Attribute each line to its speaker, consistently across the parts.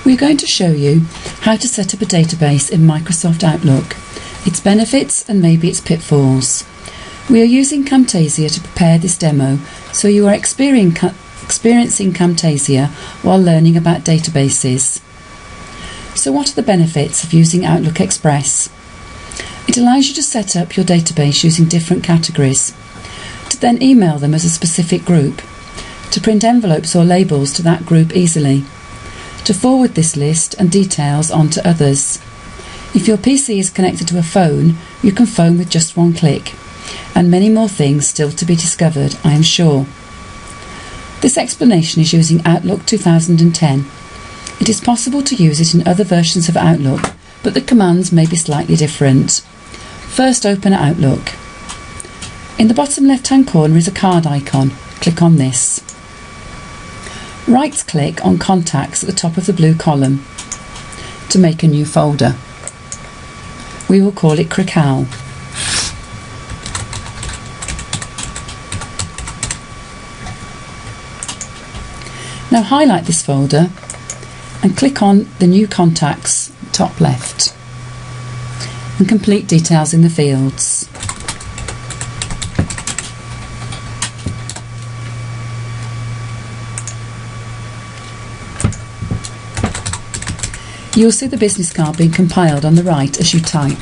Speaker 1: We're going to show you how to set up a database in Microsoft Outlook, its benefits and maybe its pitfalls. We are using Camtasia to prepare this demo, so you are experiencing Camtasia while learning about databases. So what are the benefits of using Outlook Express? It allows you to set up your database using different categories, to then email them as a specific group, to print envelopes or labels to that group easily, to forward this list and details on to others. If your PC is connected to a phone, you can phone with just one click, and many more things still to be discovered, I am sure. This explanation is using Outlook 2010. It is possible to use it in other versions of Outlook, but the commands may be slightly different. First, open Outlook. In the bottom left-hand corner is a card icon. Click on this. Right-click on Contacts at the top of the blue column to make a new folder. We will call it Crickhowell. Now highlight this folder and click on the new contacts top left and complete details in the fields. You will see the business card being compiled on the right as you type.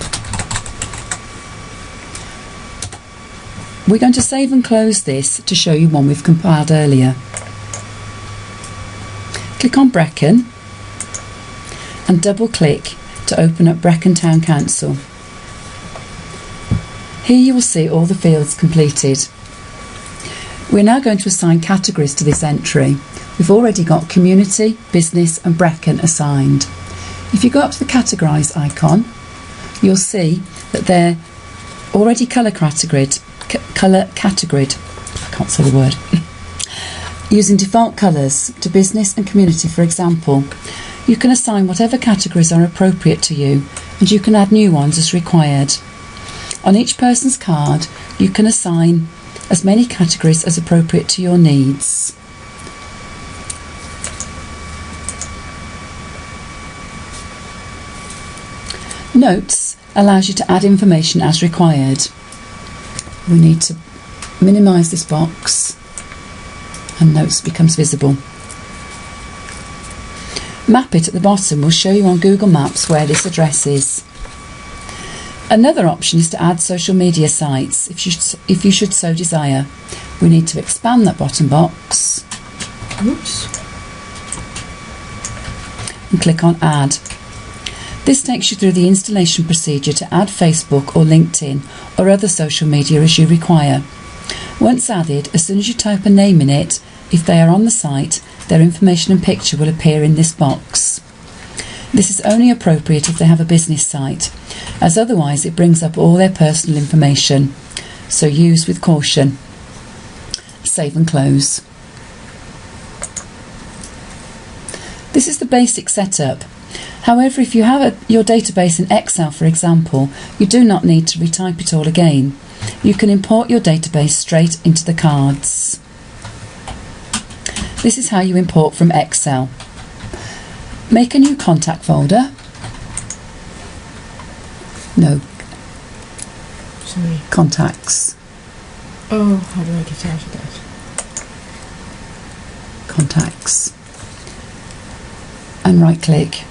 Speaker 1: We're going to save and close this to show you one we've compiled earlier. Click on Brecon and double click to open up Brecon Town Council. Here you will see all the fields completed. We're now going to assign categories to this entry. We've already got Community, Business and Brecon assigned. If you go up to the Categorise icon, you'll see that they're already colour categoried. I can't say the word. Using default colours to Business and Community, for example. You can assign whatever categories are appropriate to you, and you can add new ones as required. On each person's card, you can assign as many categories as appropriate to your needs. Notes allows you to add information as required. We need to minimise this box and Notes becomes visible. Map It at the bottom will show you on Google Maps where this address is. Another option is to add social media sites if you should so desire. We need to expand that bottom box. Oops. And click on Add. This takes you through the installation procedure to add Facebook or LinkedIn or other social media as you require. Once added, as soon as you type a name in it, if they are on the site, their information and picture will appear in this box. This is only appropriate if they have a business site, as otherwise it brings up all their personal information, so use with caution. Save and close. This is the basic setup. However, if you have your database in Excel, for example, you do not need to retype it all again. You can import your database straight into the cards. This is how you import from Excel. Make a new contact folder. No.
Speaker 2: Sorry.
Speaker 1: Contacts.
Speaker 2: Oh, how do I get out of that?
Speaker 1: Contacts. And right click.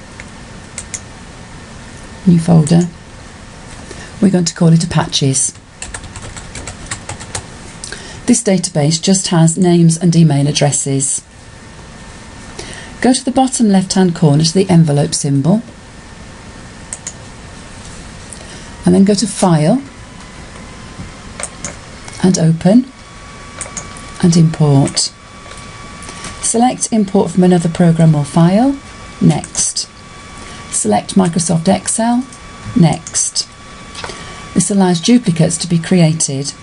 Speaker 1: New folder. We're going to call it Apaches. This database just has names and email addresses. Go to the bottom left-hand corner to the envelope symbol and then go to File and Open and Import. Select Import from another program or file. Next. Select Microsoft Excel. Next. This allows duplicates to be created.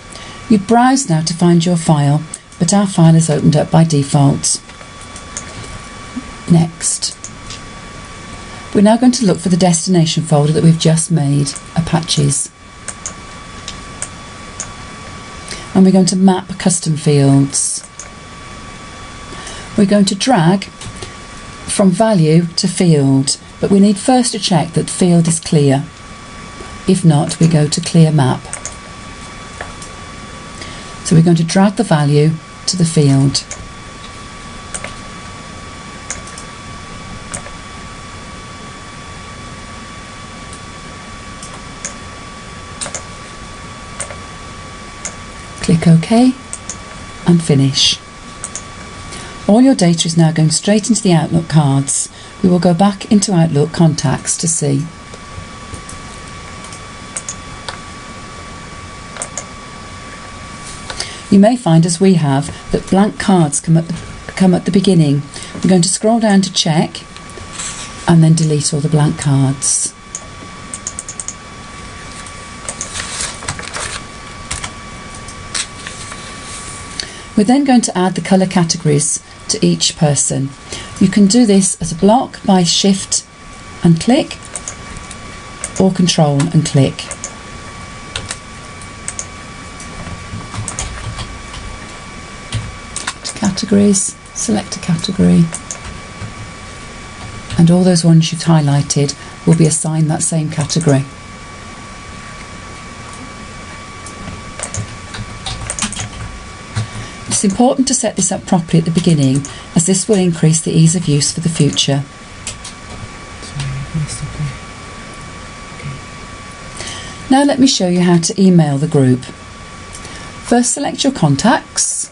Speaker 1: You browse now to find your file, but our file is opened up by default. Next. We're now going to look for the destination folder that we've just made, Apaches. And we're going to map custom fields. We're going to drag from value to field, but we need first to check that field is clear. If not, we go to clear map. So we're going to drag the value to the field. Click OK and finish. All your data is now going straight into the Outlook cards. We will go back into Outlook contacts to see. You may find, as we have, that blank cards come at the beginning. We're going to scroll down to check and then delete all the blank cards. We're then going to add the colour categories to each person. You can do this as a block by Shift and click, or Control and click. Categories, select a category, and all those ones you've highlighted will be assigned that same category. It's important to set this up properly at the beginning, as this will increase the ease of use for the future. Now let me show you how to email the group. First, select your contacts.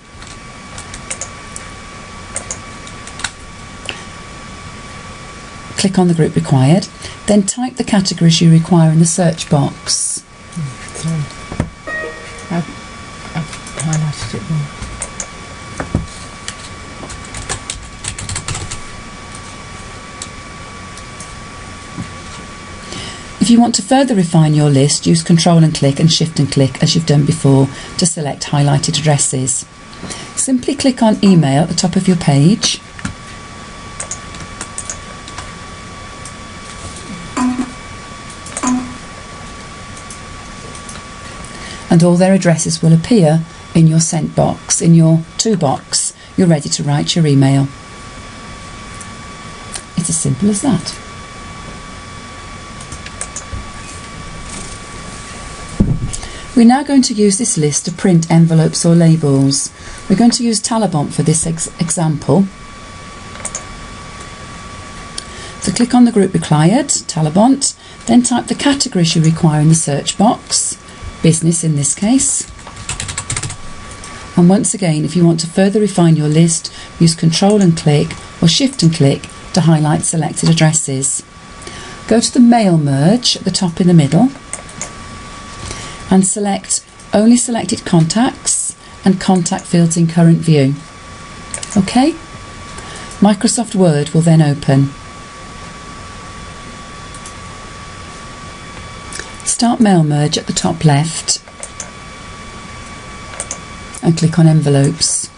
Speaker 1: Click on the group required, then type the categories you require in the search box.
Speaker 2: Sorry. I've highlighted it wrong.
Speaker 1: If you want to further refine your list, use Control and click and Shift and click as you've done before to select highlighted addresses. Simply click on Email at the top of your page. And all their addresses will appear in your sent box, in your to box. You're ready to write your email. It's as simple as that. We're now going to use this list to print envelopes or labels. We're going to use Talabont for this example. So click on the group required, Talabont, then type the categories you require in the search box, business in this case. And once again, if you want to further refine your list, use Control and click or Shift and click to highlight selected addresses. Go to the mail merge at the top in the middle and select only selected contacts and contact fields in current view. OK? Microsoft Word will then open. Start Mail Merge at the top left and click on Envelopes.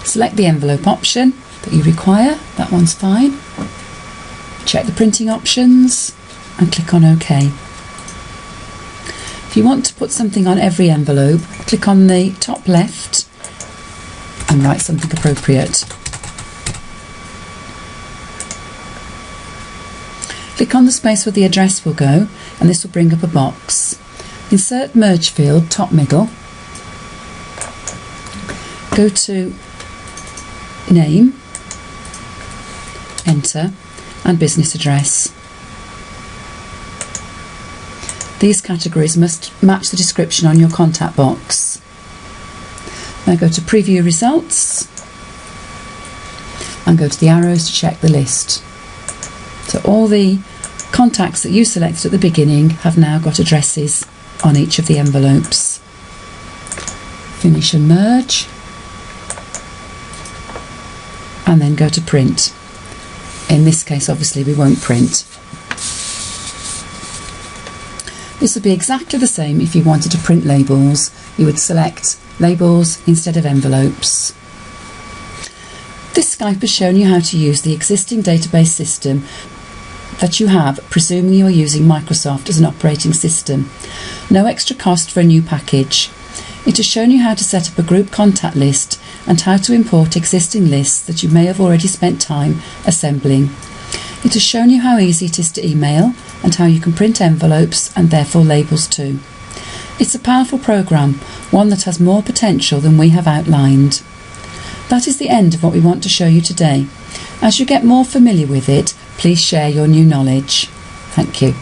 Speaker 1: Select the envelope option that you require, that one's fine. Check the printing options and click on OK. If you want to put something on every envelope, click on the top left and write something appropriate. Click on the space where the address will go and this will bring up a box. Insert Merge field, top middle. Go to Name, Enter, and Business Address. These categories must match the description on your contact box. Now go to Preview Results and go to the arrows to check the list. So all the contacts that you selected at the beginning have now got addresses on each of the envelopes. Finish and merge, and then go to Print. In this case, obviously, we won't print. This would be exactly the same if you wanted to print labels. You would select Labels instead of Envelopes. This Skype has shown you how to use the existing database system that you have, presuming you're using Microsoft as an operating system. No extra cost for a new package. It has shown you how to set up a group contact list and how to import existing lists that you may have already spent time assembling. It has shown you how easy it is to email and how you can print envelopes and therefore labels too. It's a powerful programme, one that has more potential than we have outlined. That is the end of what we want to show you today. As you get more familiar with it, please share your new knowledge. Thank you.